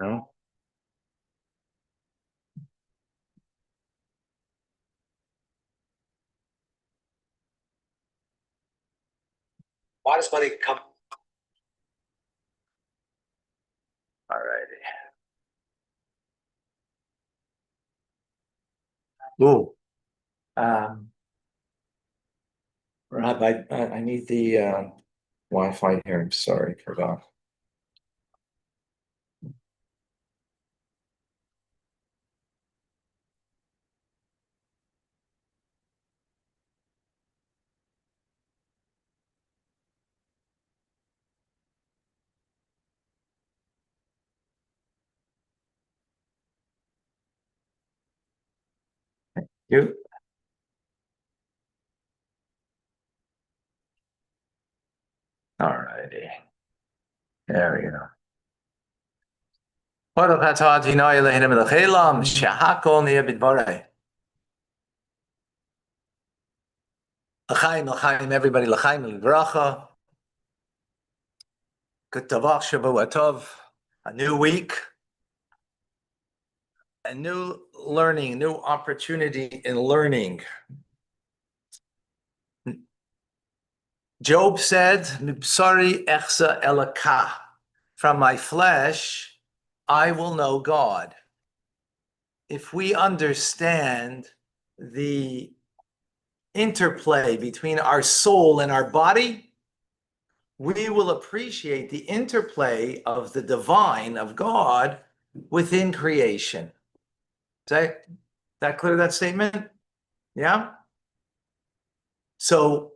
No? Why does money come? All righty. Ooh. Rob, I need the Wi-Fi here. I'm sorry, forgot. You? All righty. There we go. Baruch atah Adonai Eloheinu melech haolam, shehakol niyeh b'dvarei. L'chaim, l'chaim, everybody, l'chaim, l'bracha. Good tavach, Shavua tov. A new week, a new learning, new opportunity in learning. Job said, "Mibsari echsa elakah." From my flesh, I will know God. If we understand the interplay between our soul and our body, we will appreciate the interplay of the divine, of God, within creation. Is that clear, that statement? Yeah? So,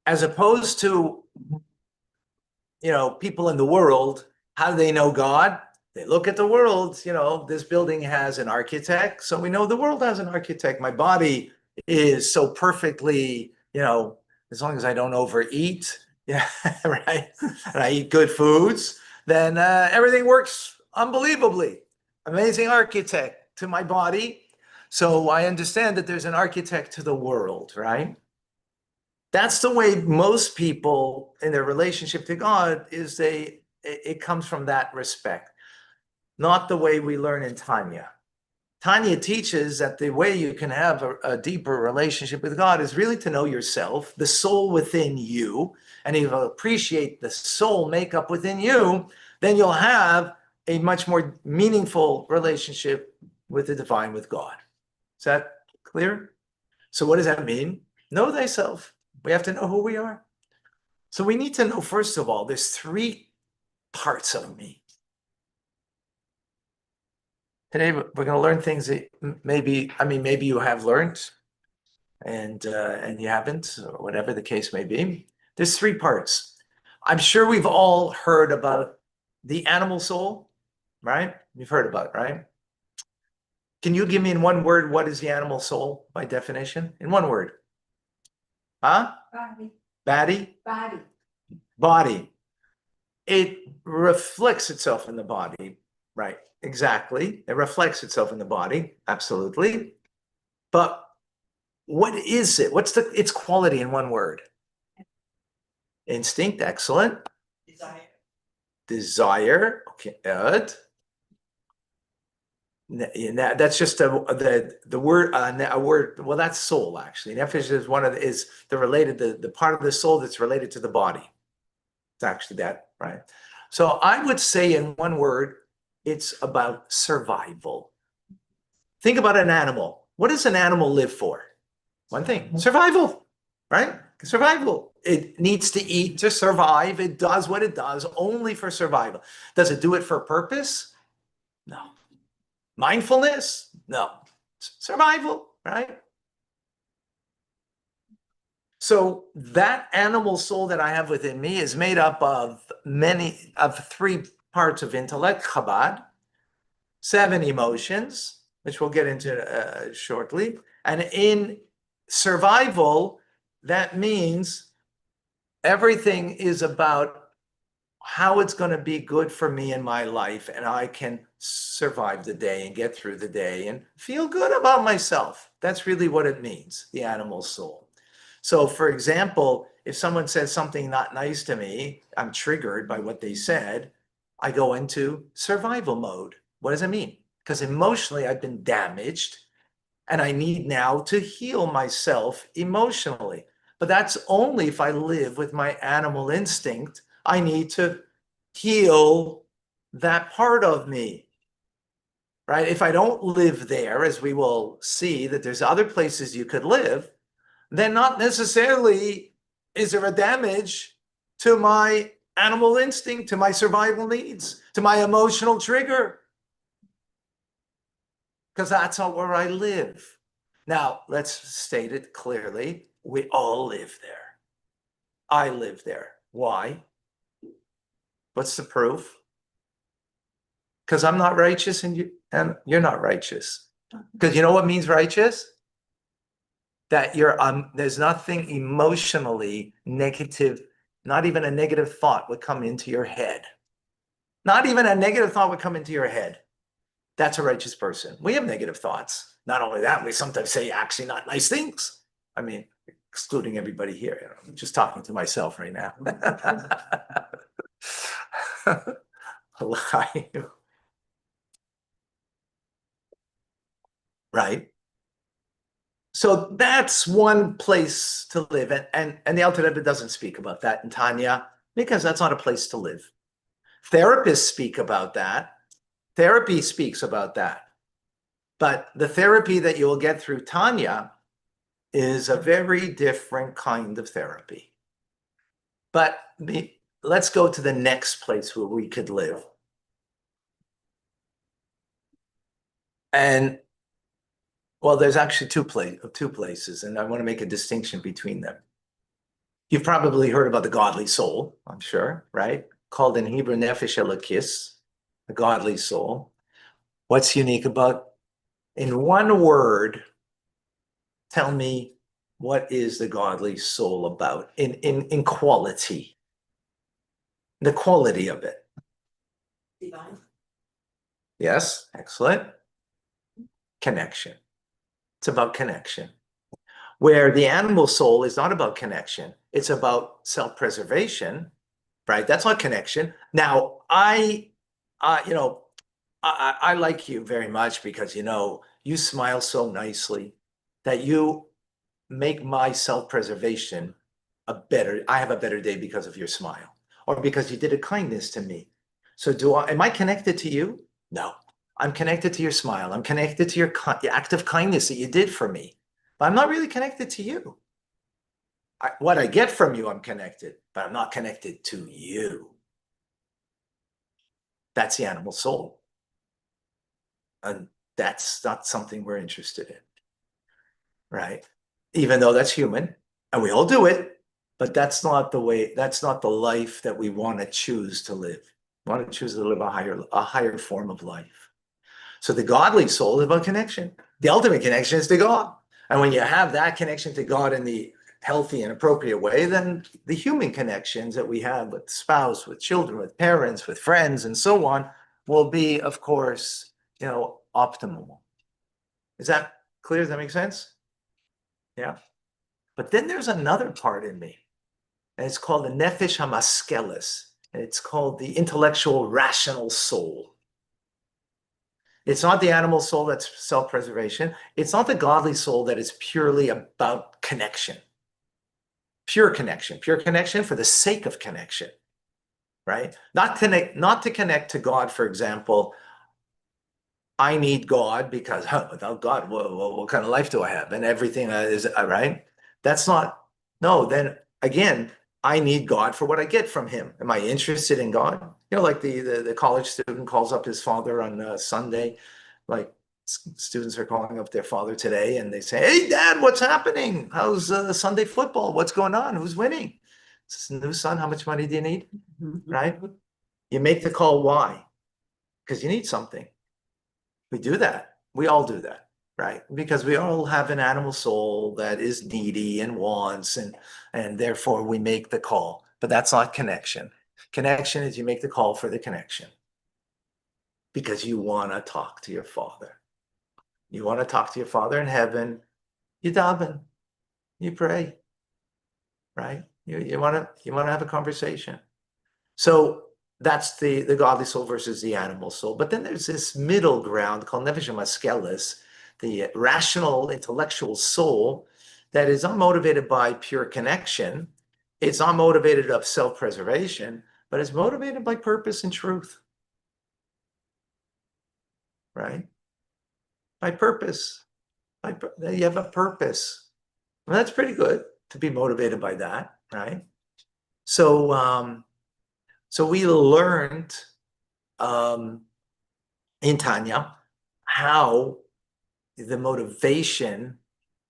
as opposed to, people in the world, how do they know God? They look at the world, this building has an architect, so we know the world has an architect. My body is so perfectly, as long as I don't overeat, yeah, right? And I eat good foods, then everything works unbelievably. Amazing architect to my body. So I understand that there's an architect to the world, right? That's the way most people in their relationship to God it comes from that respect, not the way we learn in Tanya. Tanya teaches that the way you can have a deeper relationship with God is really to know yourself, the soul within you, and if you appreciate the soul makeup within you, then you'll have a much more meaningful relationship with the divine, with God. Is that clear? So what does that mean? Know thyself. We have to know who we are. So we need to know, first of all, there's 3 parts of me. Today, we're going to learn things that maybe you have learned and you haven't, or whatever the case may be. There's 3 parts. I'm sure we've all heard about the animal soul, right? You've heard about it, right? Can you give me in one word, what is the animal soul by definition? In one word. Huh? Body. Body? Body. Body. It reflects itself in the body, right? Exactly. It reflects itself in the body, absolutely. But what is it? What's its quality in one word? Instinct, excellent. Desire. Desire, okay, good. That's just the word, a word. Well, that's soul actually. Nefesh is the part of the soul that's related to the body. It's actually that, right? So I would say in one word, it's about survival. Think about an animal. What does an animal live for? One thing, survival, right? Survival. It needs to eat to survive. It does what it does only for survival. Does it do it for a purpose? No. Mindfulness? No. Survival, right? So that animal soul that I have within me is made up of 3 parts of intellect, Chabad, 7 emotions, which we'll get into shortly. And in survival, that means everything is about how it's going to be good for me in my life, and I can survive the day and get through the day and feel good about myself. That's really what it means, the animal soul. So, for example, if someone says something not nice to me, I'm triggered by what they said. I go into survival mode. What does it mean? Because emotionally, I've been damaged and I need now to heal myself emotionally. But that's only if I live with my animal instinct. I need to heal that part of me, right? If I don't live there, as we will see that there's other places you could live, then not necessarily is there a damage to my animal instinct, to my survival needs, to my emotional trigger, because that's not where I live. Now, let's state it clearly. We all live there. I live there. Why? What's the proof? Because I'm not righteous and you're not righteous. Because you know what means righteous? That there's nothing emotionally negative, not even a negative thought would come into your head. Not even a negative thought would come into your head. That's a righteous person. We have negative thoughts. Not only that, we sometimes say actually not nice things. I mean, excluding everybody here. I'm just talking to myself right now. Right? So that's one place to live. And the Alter Rebbe doesn't speak about that in Tanya because that's not a place to live. Therapists speak about that. Therapy speaks about that. But the therapy that you will get through Tanya is a very different kind of therapy. But let's go to the next place where we could live. And well, there's actually two places, and I want to make a distinction between them. You've probably heard about the godly soul, I'm sure, right? Called in Hebrew Nefesh Elokis, the godly soul. What's unique about, in one word, tell me what is the godly soul about in quality, the quality of it. Divine. Yes, excellent. Connection. It's about connection. Where the animal soul is not about connection, it's about self-preservation, right? That's not connection. Now, I like you very much because, you smile so nicely that you make my self-preservation I have a better day because of your smile or because you did a kindness to me. So am I connected to you? No. I'm connected to your smile. I'm connected to your act of kindness that you did for me. But I'm not really connected to you. What I get from you, I'm connected, but I'm not connected to you. That's the animal soul. And that's not something we're interested in, right? Even though that's human, and we all do it, but that's not the life that we want to choose to live. We want to choose to live a higher form of life. So the godly soul is about connection. The ultimate connection is to God. And when you have that connection to God in the healthy and appropriate way, then the human connections that we have with spouse, with children, with parents, with friends, and so on will be, of course, optimal. Is that clear? Does that make sense? Yeah. But then there's another part in me, and it's called the Nefesh HaMaskeles. And it's called the intellectual, rational soul. It's not the animal soul that's self-preservation. It's not the godly soul that is purely about connection. Pure connection for the sake of connection, right? Not to connect to God, for example. I need God because without God, what kind of life do I have? And everything is right. That's not, no, then again, I need God for what I get from him. Am I interested in God? Like the college student calls up his father on Sunday, like students are calling up their father today and they say, "Hey, Dad, what's happening? How's Sunday football? What's going on? Who's winning? It's new son. How much money do you need?" Right? You make the call. Why? Because you need something. We do that. We all do that, right? Because we all have an animal soul that is needy and wants, and therefore we make the call. But that's not connection. Connection is you make the call for the connection because you want to talk to your father. You want to talk to your father in heaven. You daven, you pray, right? You want to have a conversation. So that's the godly soul versus the animal soul. But then there's this middle ground called nefesh maskelis, the rational intellectual soul that is unmotivated by pure connection. It's unmotivated of self-preservation, but it's motivated by purpose and truth, right? By purpose. You have a purpose. Well, that's pretty good to be motivated by that, right? So we learned in Tanya how the motivation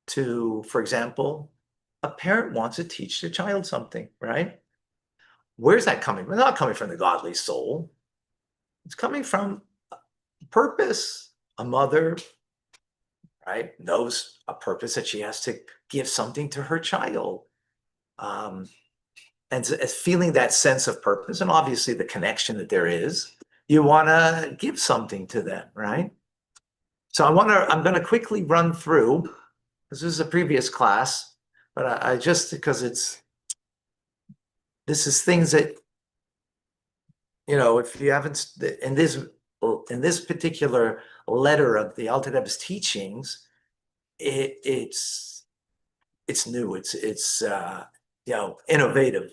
to, for example, a parent wants to teach their child something, right? Where's that coming from? It's not coming from the godly soul. It's coming from purpose. A mother, right, knows a purpose that she has to give something to her child. And feeling that sense of purpose and obviously the connection that there is, you want to give something to them, right? So I'm going to quickly run through, this is a previous class, but I just, because this is things that, if you haven't, in this particular letter of the Alter Rebbe's teachings, it's new, it's innovative,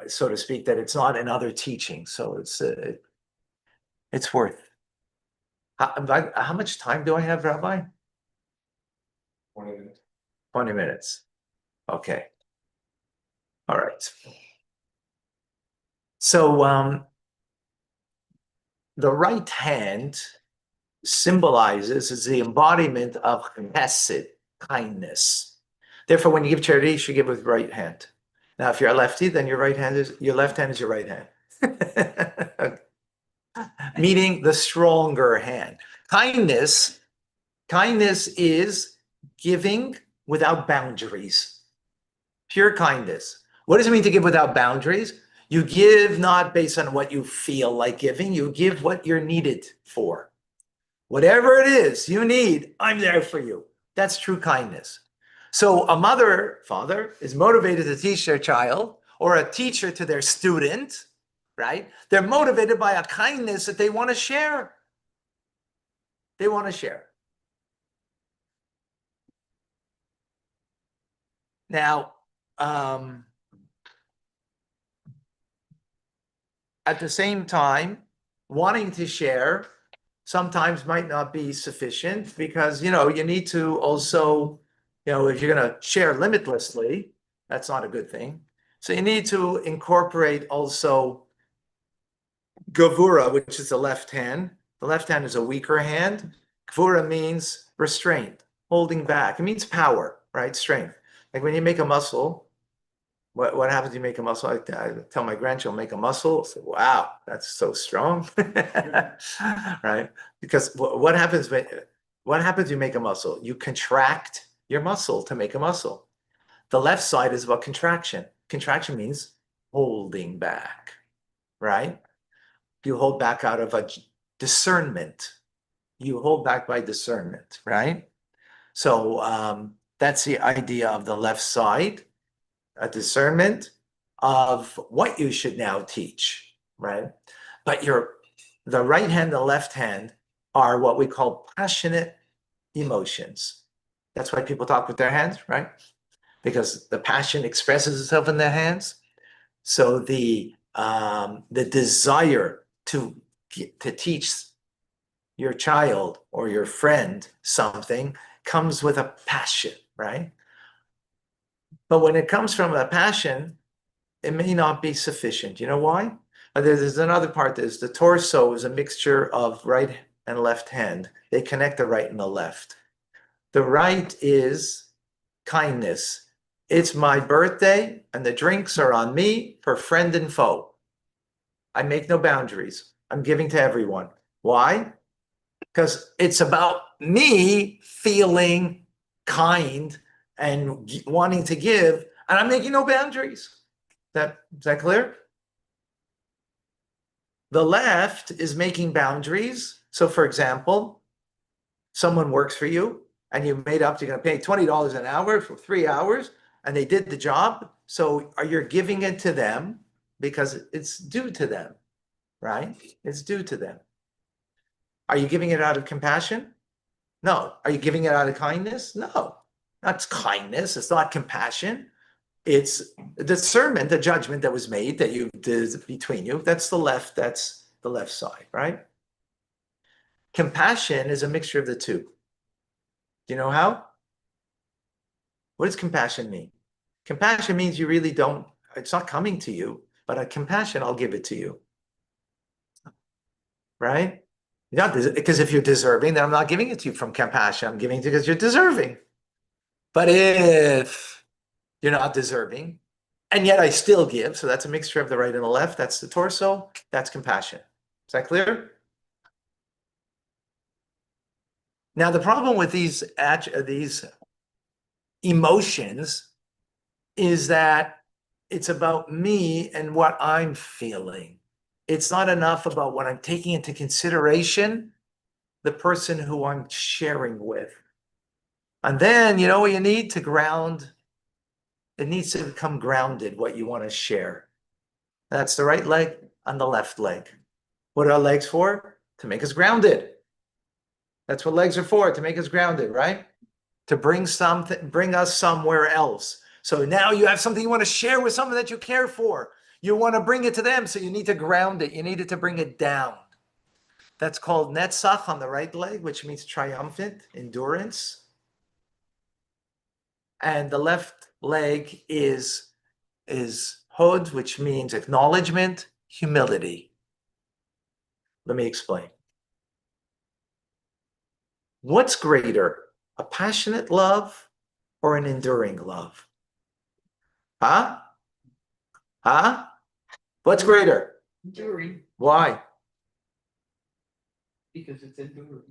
so to speak, that it's not in other teachings. So it's worth. How much time do I have, Rabbi? 20 minutes. 20 minutes. Okay. All right. So the right hand symbolizes is the embodiment of chesed, kindness. Therefore, when you give charity, you should give with right hand. Now, if you're a lefty, then your left hand is your right hand. Meaning the stronger hand. Kindness is giving without boundaries. Pure kindness. What does it mean to give without boundaries? You give not based on what you feel like giving. You give what you're needed for. Whatever it is you need, I'm there for you. That's true kindness. So a mother, father is motivated to teach their child, or a teacher to their student, right? They're motivated by a kindness that they want to share. They want to share. Now, at the same time, wanting to share sometimes might not be sufficient because, you need to also, if you're going to share limitlessly, that's not a good thing. So you need to incorporate also Gavura, which is the left hand. The left hand is a weaker hand. Gavura means restraint, holding back. It means power, right? Strength. Like when you make a muscle, what happens when you make a muscle? I tell my grandchildren, make a muscle. I say, wow, that's so strong, right? Because what happens when you make a muscle? You contract your muscle to make a muscle. The left side is about contraction. Contraction means holding back, right? You hold back out of a discernment. You hold back by discernment, right? So that's the idea of the left side, a discernment of what you should now teach, right? But the right hand and the left hand are what we call passionate emotions. That's why people talk with their hands, right? Because the passion expresses itself in their hands. So the desire to teach your child or your friend something comes with a passion, right? But when it comes from a passion, it may not be sufficient. You know why? There's another part. There's the torso is a mixture of right and left hand. They connect the right and the left. The right is kindness. It's my birthday and the drinks are on me for friend and foe. I make no boundaries. I'm giving to everyone. Why? Because it's about me feeling kind and wanting to give, and I'm making no boundaries. Is that clear? The left is making boundaries. So for example, someone works for you and you made up, you're going to pay $20 an hour for 3 hours, and they did the job. So you're giving it to them because it's due to them, right? It's due to them. Are you giving it out of compassion? No. Are you giving it out of kindness? No. That's kindness. It's not compassion. It's a discernment, the judgment that was made that you did between you. That's the left side, right? Compassion is a mixture of the two. Do you know how? What does compassion mean? Compassion means you really don't, it's not coming to you, but a compassion, I'll give it to you. Right? Not because if you're deserving, then I'm not giving it to you from compassion. I'm giving it to you because you're deserving. But if you're not deserving, and yet I still give, so that's a mixture of the right and the left, that's the torso, that's compassion. Is that clear? Now, the problem with these emotions is that it's about me and what I'm feeling. It's not enough about what I'm taking into consideration, the person who I'm sharing with. And then, you know what you need to ground? It needs to become grounded, what you want to share. That's the right leg and the left leg. What are our legs for? To make us grounded. That's what legs are for, to make us grounded, right? To bring us somewhere else. So now you have something you want to share with someone that you care for. You want to bring it to them, so you need to ground it. You need it to bring it down. That's called netzach on the right leg, which means triumphant, endurance. And the left leg is hod, which means acknowledgement, humility. Let me explain. What's greater, a passionate love or an enduring love? Huh? Huh? What's greater? Enduring, Why? because it's enduring.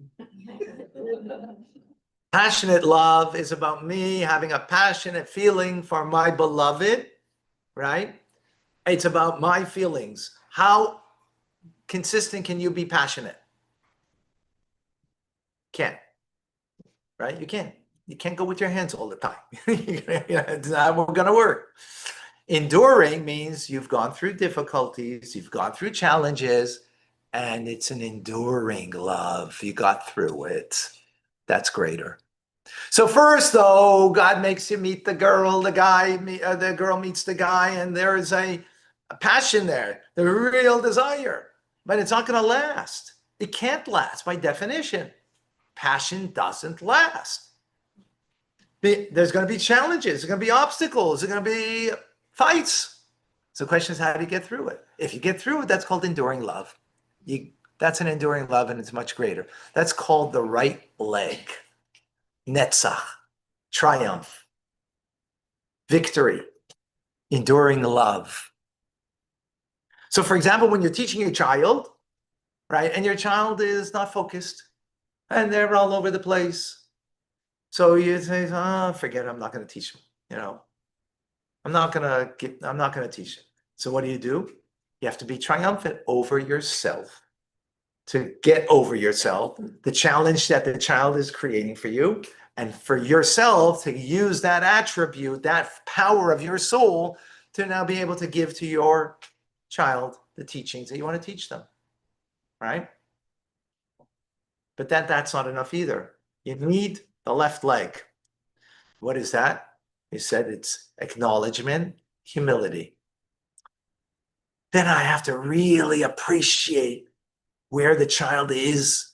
Passionate love is about me having a passionate feeling for my beloved, right? It's about my feelings. How consistent can you be passionate? Can't, right? You can't. You can't go with your hands all the time. It's not going to work. Enduring means you've gone through difficulties, you've gone through challenges, and it's an enduring love. You got through it. That's greater. So first, though, God makes you meet the girl, the girl meets the guy, and there is a passion there, the real desire. But it's not going to last. It can't last by definition. Passion doesn't last. There's going to be challenges. There's going to be obstacles. There's going to be fights. So the question is, how do you get through it? If you get through it, that's called enduring love. That's an enduring love, and it's much greater. That's called the right leg. Netzach, triumph, victory, enduring love. So for example, when you're teaching a child, right, and your child is not focused, and they're all over the place. So you say, oh, forget it, I'm not going to teach them, you know. I'm not going to teach them. So what do? You have to be triumphant over yourself. To get over yourself, the challenge that the child is creating for you, and for yourself to use that attribute, that power of your soul, to now be able to give to your child the teachings that you want to teach them, right? But that's not enough either. You need the left leg. What is that? He said it's acknowledgement, humility. Then I have to really appreciate where the child is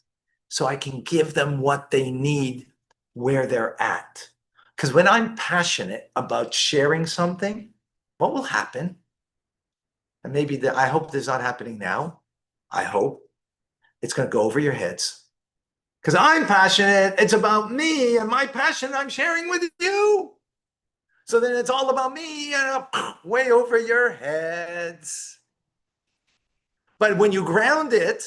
so I can give them what they need where they're at. Because when I'm passionate about sharing something, what will happen? And maybe I hope this is not happening now. I hope it's going to go over your heads. Because I'm passionate. It's about me and my passion I'm sharing with you. So then it's all about me and way over your heads. But when you ground it,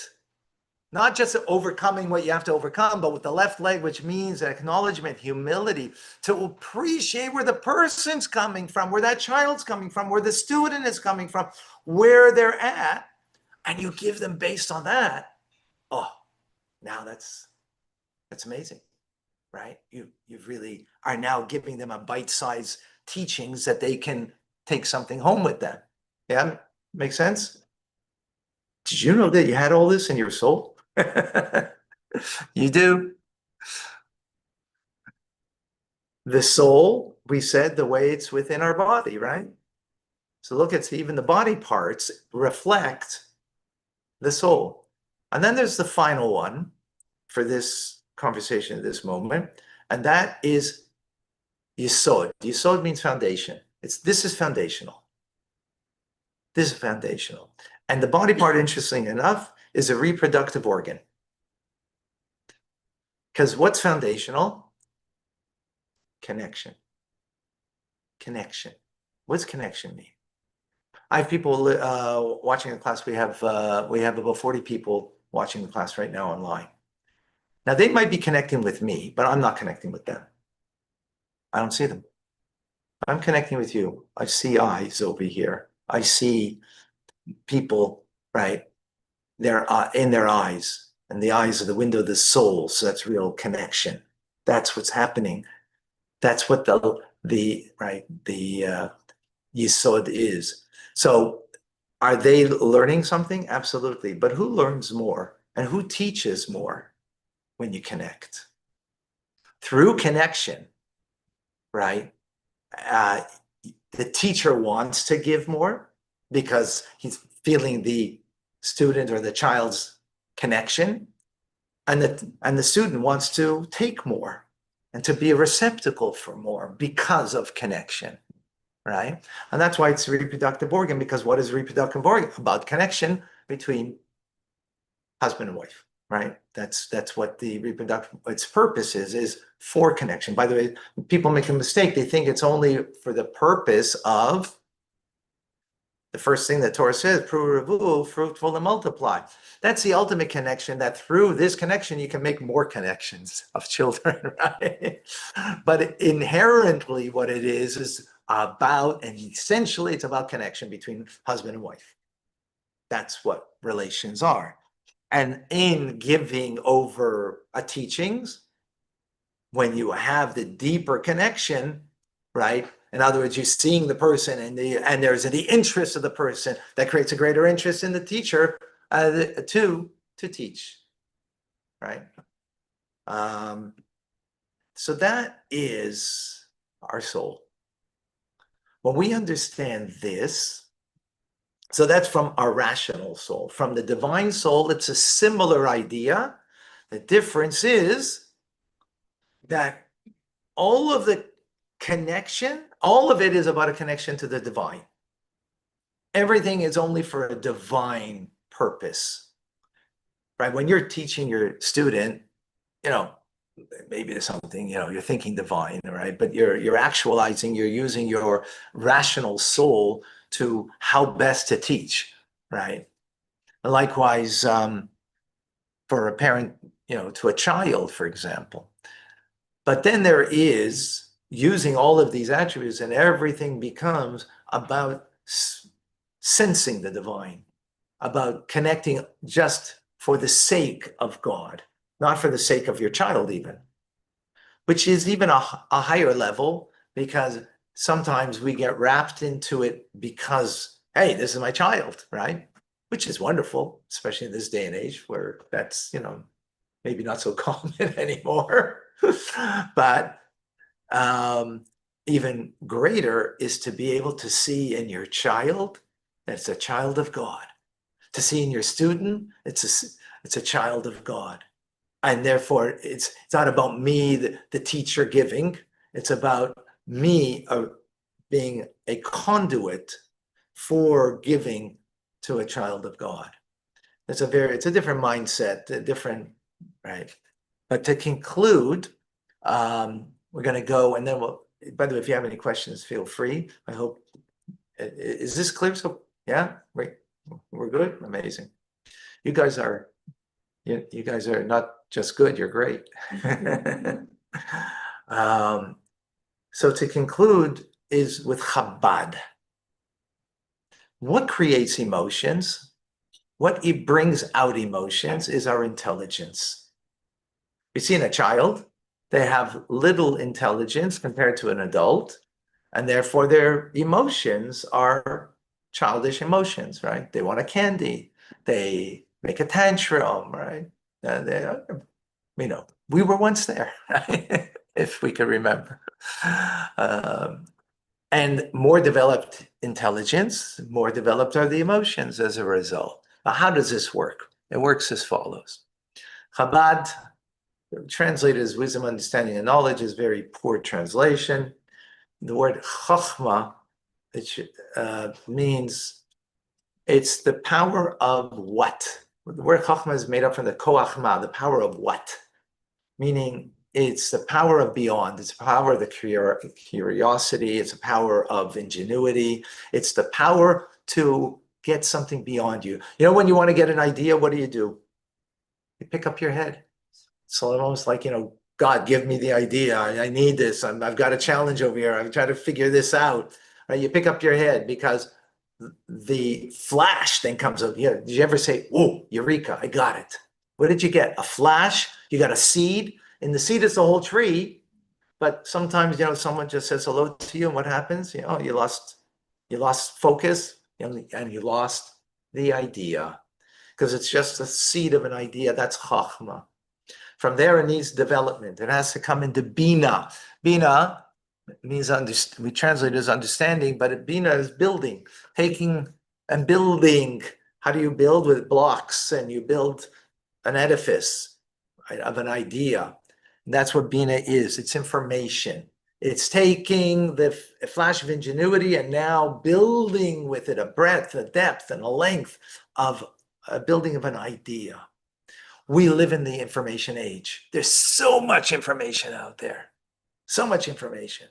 not just overcoming what you have to overcome, but with the left leg, which means acknowledgement, humility, to appreciate where the person's coming from, where that child's coming from, where the student is coming from, where they're at, and you give them based on that. Oh, now that's amazing, right? You really are now giving them a bite-sized teachings that they can take something home with them. Yeah, makes sense? Did you know that you had all this in your soul? You do. The soul, we said, the way it's within our body, right? So look at even the body parts reflect the soul. And then there's the final one for this conversation at this moment, and that is yesod. Yesod means foundation. This is foundational. This is foundational. And the body part, interestingly enough, is a reproductive organ. Because what's foundational? Connection. Connection. What's connection mean? I have people watching the class. We have about 40 people watching the class right now online. Now they might be connecting with me, but I'm not connecting with them. I don't see them. I'm connecting with you. I see eyes over here. I see people, right? They're in their eyes, and the eyes are the window of the soul. So that's real connection. That's what's happening. That's what the yesod is. So are they learning something? Absolutely. But who learns more and who teaches more when you connect? Through connection, right? The teacher wants to give more because he's feeling the student or the child's connection, and the student wants to take more and to be a receptacle for more because of connection, right? And that's why it's a reproductive organ, because what is reproductive organ? About connection between husband and wife, right? That's what the reproductive, its purpose is for connection. By the way, people make a mistake. They think it's only for the purpose of the first thing that Torah says, fruitful and multiply. That's the ultimate connection, that through this connection, you can make more connections of children, right? But inherently what it is about, and essentially it's about connection between husband and wife. That's what relations are. And in giving over teachings, when you have the deeper connection, right? In other words, you're seeing the person and there's the interest of the person that creates a greater interest in the teacher to teach, right? So that is our soul. When we understand this, so that's from our rational soul. From the divine soul, it's a similar idea. The difference is that all of the connection, all of it is about a connection to the divine. Everything is only for a divine purpose, right? When you're teaching your student, maybe there's something, you're thinking divine, right? But you're actualizing, you're using your rational soul to how best to teach, right? And likewise, for a parent, to a child, for example. But then there is using all of these attributes, and everything becomes about sensing the divine, about connecting just for the sake of God, not for the sake of your child even, which is even a higher level, because sometimes we get wrapped into it because, hey, this is my child, right? Which is wonderful, especially in this day and age where that's, maybe not so common anymore. But even greater is to be able to see in your child that it's a child of God. To see in your student, it's a child of God. And therefore, it's not about me, the teacher, giving. It's about me being a conduit for giving to a child of God. It's a different mindset, right? But to conclude, we're going to go, and then by the way, if you have any questions, feel free. I hope, is this clear? So, yeah, we're good. Amazing. You guys are not just good, you're great. So to conclude is with Chabad. What creates emotions? What it brings out emotions is our intelligence. You see in a child, they have little intelligence compared to an adult, and therefore their emotions are childish emotions, right? They want a candy. They make a tantrum, right? We were once there, right? If we could remember. And more developed intelligence, more developed are the emotions as a result. Now, how does this work? It works as follows. Chabad, translated as wisdom, understanding, and knowledge, is very poor translation. The word chachma, means it's the power of what? The word chachma is made up from the koachma, the power of what? Meaning it's the power of beyond, it's the power of the curiosity, it's the power of ingenuity, it's the power to get something beyond you. You know, when you want to get an idea, what do? You pick up your head. It's almost like, God, give me the idea. I need this. I've got a challenge over here. I'm trying to figure this out. Right? You pick up your head because the flash then comes up. Yeah. Did you ever say, "Whoa, eureka, I got it"? What did you get? A flash? You got a seed? And the seed is the whole tree. But sometimes, someone just says hello to you, and what happens? You lost focus, and you lost the idea. Because it's just a seed of an idea. That's chachma. From there, it needs development. It has to come into bina. Bina means we translate it as understanding, but bina is building, taking and building. How do you build? With blocks, and you build an edifice, right, of an idea. And that's what bina is. It's information. It's taking the flash of ingenuity and now building with it a breadth, a depth, and a length of a building of an idea. We live in the information age. There's so much information out there. So much information.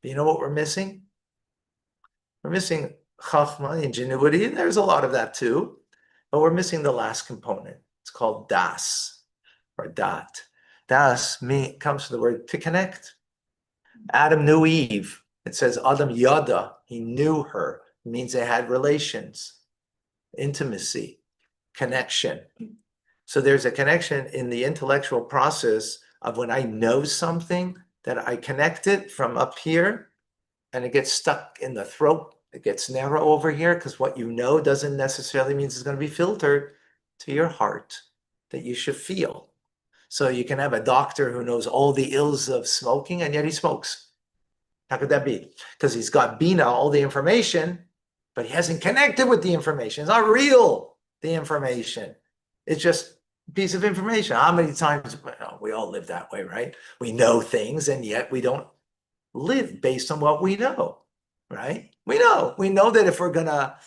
But you know what we're missing? We're missing chachma, ingenuity, and there's a lot of that too. But we're missing the last component. It's called das, or dat. Das comes from the word to connect. Adam knew Eve. It says Adam yada, he knew her. It means they had relations, intimacy, connection. So there's a connection in the intellectual process of when I know something, that I connect it from up here and it gets stuck in the throat. It gets narrow over here because what you know doesn't necessarily mean it's going to be filtered to your heart that you should feel. So you can have a doctor who knows all the ills of smoking and yet he smokes. How could that be? Because he's got bina, all the information, but he hasn't connected with the information. It's not real, the information. It's just a piece of information. How many times, we all live that way, right? We know things and yet we don't live based on what we know, right? We know that if we're gonna,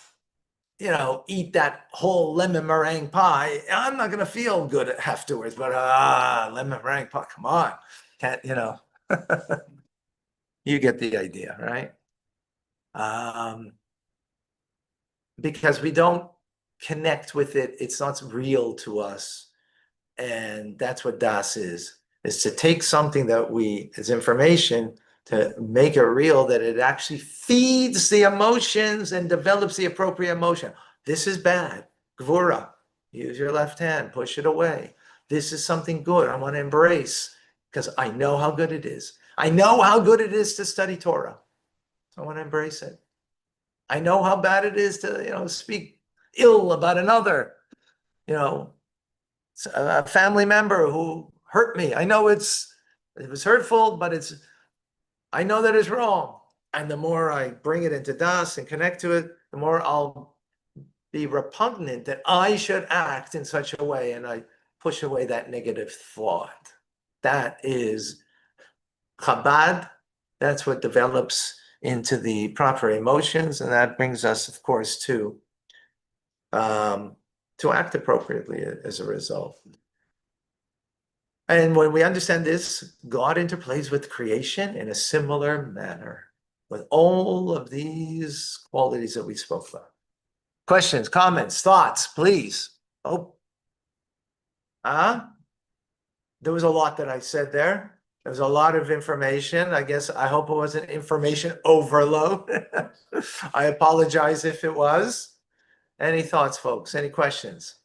eat that whole lemon meringue pie, I'm not gonna feel good afterwards, but lemon meringue pie, come on. Can't, you get the idea, right? Because we don't connect with it, it's not real to us. And that's what das is to take something that as information, to make it real, that it actually feeds the emotions and develops the appropriate emotion. This is bad. Gvura, use your left hand, push it away. This is something good I want to embrace because I know how good it is. I know how good it is to study Torah. So I want to embrace it. I know how bad it is to, speak ill about another, a family member who hurt me. I know it was hurtful, but I know that it's wrong. And the more I bring it into das and connect to it, the more I'll be repugnant that I should act in such a way, and I push away that negative thought. That is Chabad. That's what develops into the proper emotions, and that brings us, of course, to act appropriately as a result. And when we understand this, God interplays with creation in a similar manner with all of these qualities that we spoke about. Questions, comments, thoughts, please. Oh, there was a lot that I said there. There was a lot of information. I hope it wasn't information overload. I apologize if it was. Any thoughts, folks? Any questions?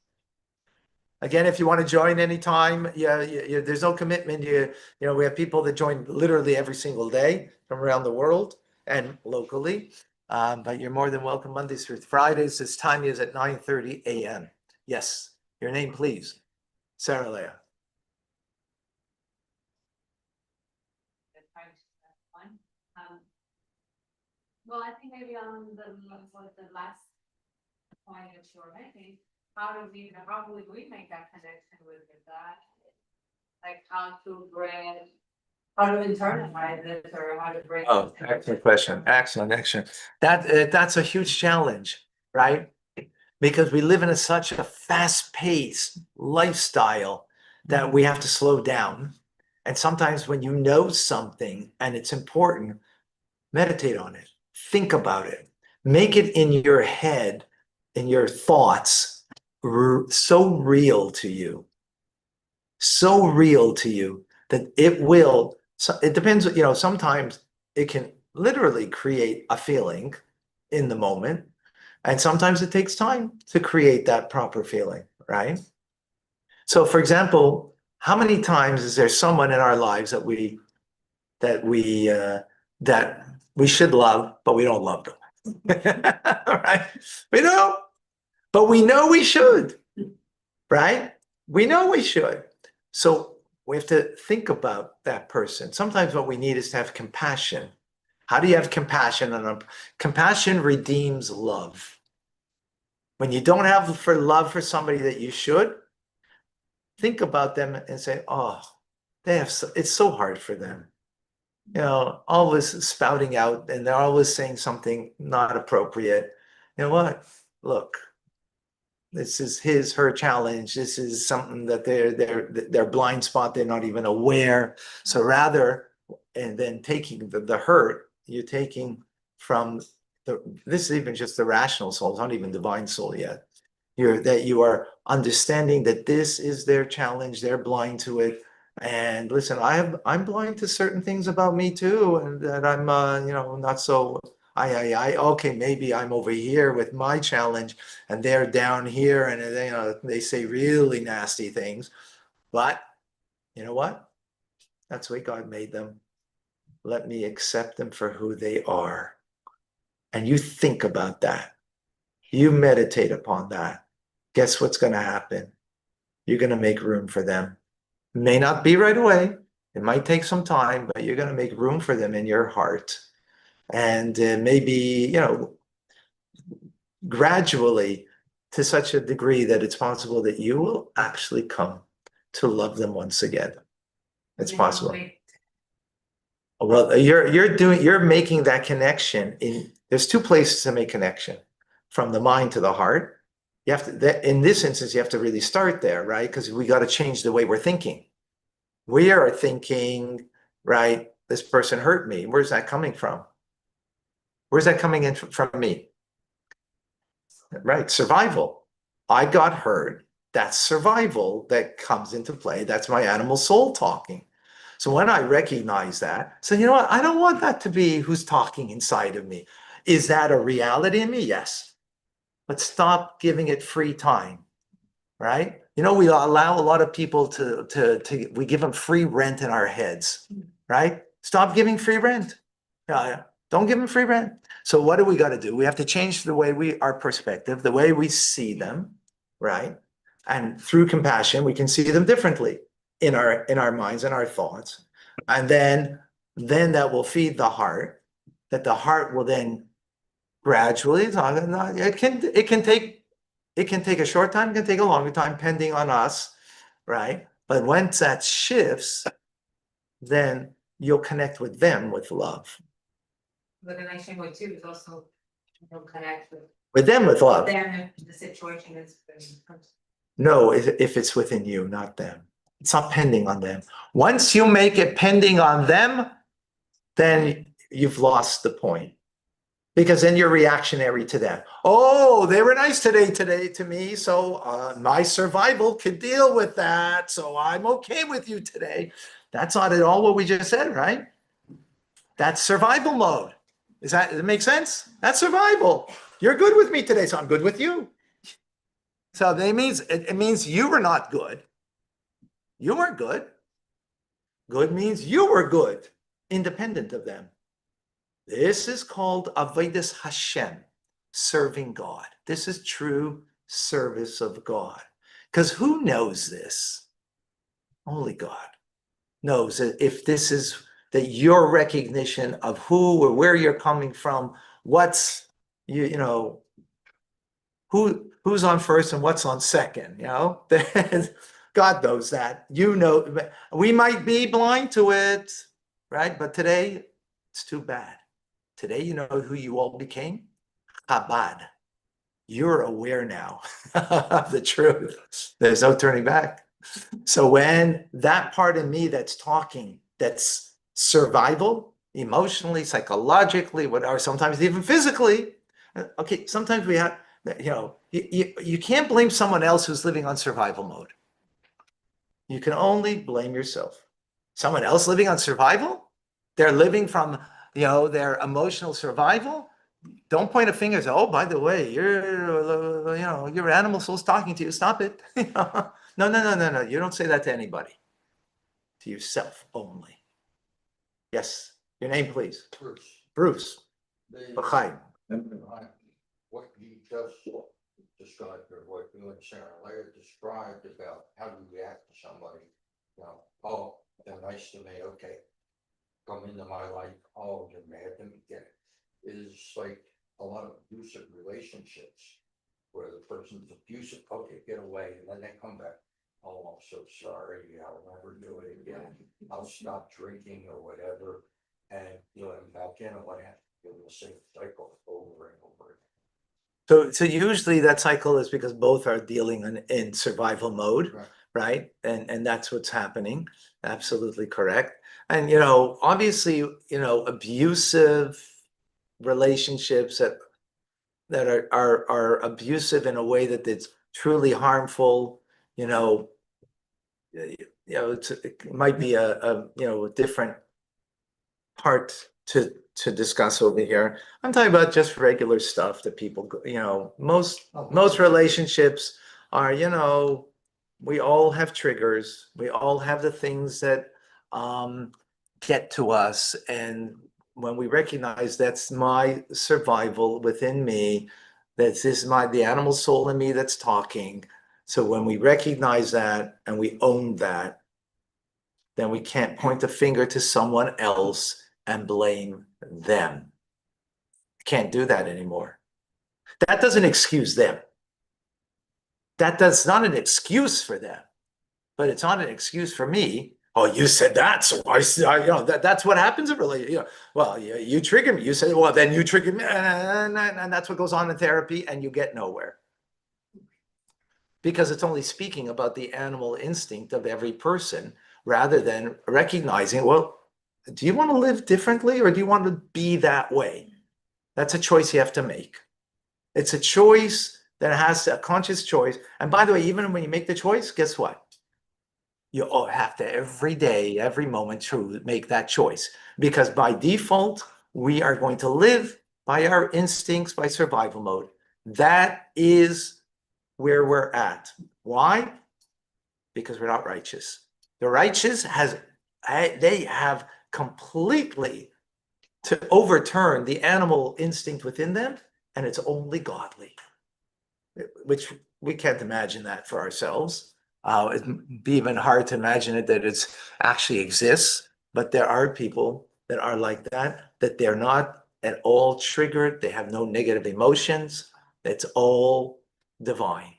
Again, if you want to join anytime, there's no commitment. We have people that join literally every single day from around the world and locally. But you're more than welcome Mondays through Fridays. This time is at 9:30 a.m. Yes, your name, please. Sarah Leah. Well, I think maybe on the last point that you were making, how do we make that connection with God? Like how to internalize it or how to bring. Oh, excellent question. Excellent. That's a huge challenge, right? Because we live in such a fast-paced lifestyle that we have to slow down. And sometimes when you know something and it's important, meditate on it, think about it, make it in your head, in your thoughts, so real to you, that it will. So it depends, sometimes it can literally create a feeling in the moment, and sometimes it takes time to create that proper feeling, right? So, for example, how many times is there someone in our lives that we that we that we should love, but we don't love them? Right? We know, but we know we should, right? We know we should. So we have to think about that person. Sometimes what we need is to have compassion. How do you have compassion on them? Compassion redeems love. When you don't have love for somebody that you should, think about them and say, oh, it's so hard for them. Always spouting out, and they're always saying something not appropriate. You know what? Look, this is her challenge. This is something that their blind spot. They're not even aware. So rather, and then taking the hurt, you're taking from this is even just the rational soul. It's not even divine soul yet. You are understanding that this is their challenge. They're blind to it. And listen, I'm blind to certain things about me too, and that I'm not so. Okay, maybe I'm over here with my challenge and they're down here, and they say really nasty things, but you know what? That's the way God made them. Let me accept them for who they are. And you think about that. You meditate upon that. Guess what's going to happen? You're going to make room for them. May not be right away. It might take some time, but you're going to make room for them in your heart. And maybe, gradually, to such a degree that it's possible that you will actually come to love them once again. It's possible. Well, you're making that connection there's two places to make connection, from the mind to the heart. You have to, in this instance, you have to really start there, right? Because we got to change the way we're thinking. We are thinking, right, this person hurt me. Where's that coming from? Where's that coming in from me? Right, survival. I got hurt. That's survival that comes into play. That's my animal soul talking. So when I recognize that, so you know what? I don't want that to be who's talking inside of me. Is that a reality in me? Yes. But stop giving it free time, right? We allow a lot of people we give them free rent in our heads, right? Stop giving free rent. Don't give them free rent. So what do we got to do? We have to change the way our perspective, the way we see them, right? And through compassion, we can see them differently in our minds and our thoughts. And then that will feed the heart, that the heart will then gradually, it can take a short time, it can take a longer time, depending on us, right? But once that shifts, then you'll connect with them with love. The connection with you is also connect With them with love. them if the situation is. No, if it's within you, not them. It's not pending on them. Once you make it pending on them, then you've lost the point. Because then you're reactionary to them. Oh, they were nice today to me, so my survival could deal with that, so I'm okay with you today. That's not at all what we just said, right? That's survival mode. Does it make sense? That's survival. You're good with me today, so I'm good with you. So it means you were not good. You weren't good. Good means you were good, independent of them. This is called Avodas Hashem, serving God. This is true service of God. Because who knows this? Only God knows that if this is that your recognition of who or where you're coming from, what's you know who's on first and what's on second, God knows that. We might be blind to it, right? But today it's too bad. Today you know who you all became? Chabad. You're aware now of the truth. There's no turning back. So when that part of me that's talking, that's survival, emotionally, psychologically, or sometimes even physically, okay, sometimes we have, you can't blame someone else who's living on survival mode. You can only blame yourself. Someone else living on survival, they're living from, their emotional survival. Don't point a finger and say, oh, by the way, your animal soul's talking to you. Stop it. No. You don't say that to anybody. To yourself only. Yes. Your name, please. Bruce, Bruce. the, B'chaim. what you just described, or what you and Sarah Leah described about how you react to somebody, oh, they're nice to me, okay, come into my life, oh, you're mad at me, get it. Is like a lot of abusive relationships where the person's abusive, okay, get away, and then they come back. Oh, I'm so sorry, I'll never do it again. I'll stop drinking or whatever. And back in and what happened, the same cycle over and over again. So usually that cycle is because both are dealing in survival mode, right? And that's what's happening. Absolutely correct. And obviously, abusive relationships that are abusive in a way that it's truly harmful, it might be a different part to discuss over here. I'm talking about just regular stuff that people, most relationships are, we all have triggers. We all have the things that get to us. And when we recognize that's my survival within me, the animal soul in me that's talking. So when we recognize that and we own that, then we can't point a finger to someone else and blame them. Can't do that anymore. That doesn't excuse them. That's not an excuse for them, but it's not an excuse for me. Oh, you said that, so that's what happens in relationship. Well, you triggered me. You said, well, then you triggered me, and that's what goes on in therapy, and you get nowhere. Because it's only speaking about the animal instinct of every person rather than recognizing, well, do you want to live differently or do you want to be that way? That's a choice you have to make. It's a choice that has a conscious choice. And by the way, even when you make the choice, guess what? You all have to every day, every moment to make that choice. Because by default, we are going to live by our instincts, by survival mode. That is where we're at. Why? Because we're not righteous. The righteous they have completely to overturn the animal instinct within them, and it's only godly, which we can't imagine that for ourselves. It'd be even hard to imagine it that it's actually exists, but there are people that are like that they're not at all triggered. They have no negative emotions. It's all divine.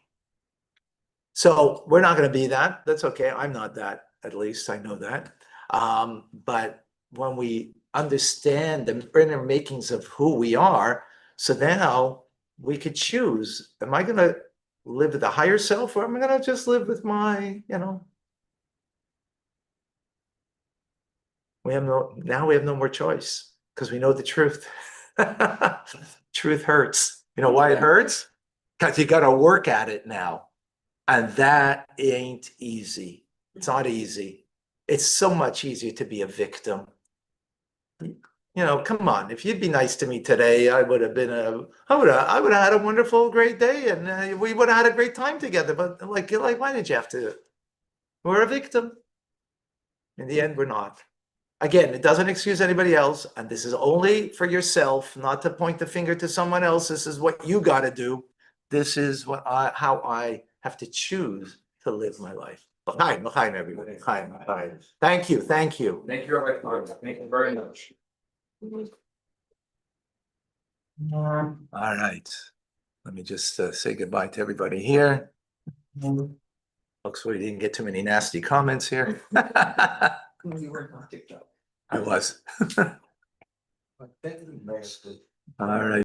So we're not going to be that. That's okay. I'm not that. At least I know that. But when we understand the inner makings of who we are, so now we could choose, am I going to live with the higher self or am I going to just live with my, we have no more choice because we know the truth. Truth hurts. You know why it hurts? Because you got to work at it now. And that ain't easy. It's not easy. It's so much easier to be a victim. Come on. If you'd be nice to me today, I would have had a wonderful, great day, and we would have had a great time together. But like, why did you have to? We're a victim. In the end, we're not. again, it doesn't excuse anybody else, and this is only for yourself, not to point the finger to someone else. This is what you gotta do. This is how I have to choose to live my life. L'chaim, l'chaim, everybody. L'chaim, l'chaim. Thank you, thank you. Thank you, everyone. Thank you very much. All right. Let me just say goodbye to everybody here. Looks like we didn't get too many nasty comments here. We weren't on TikTok. I was. I think we missed it. All right.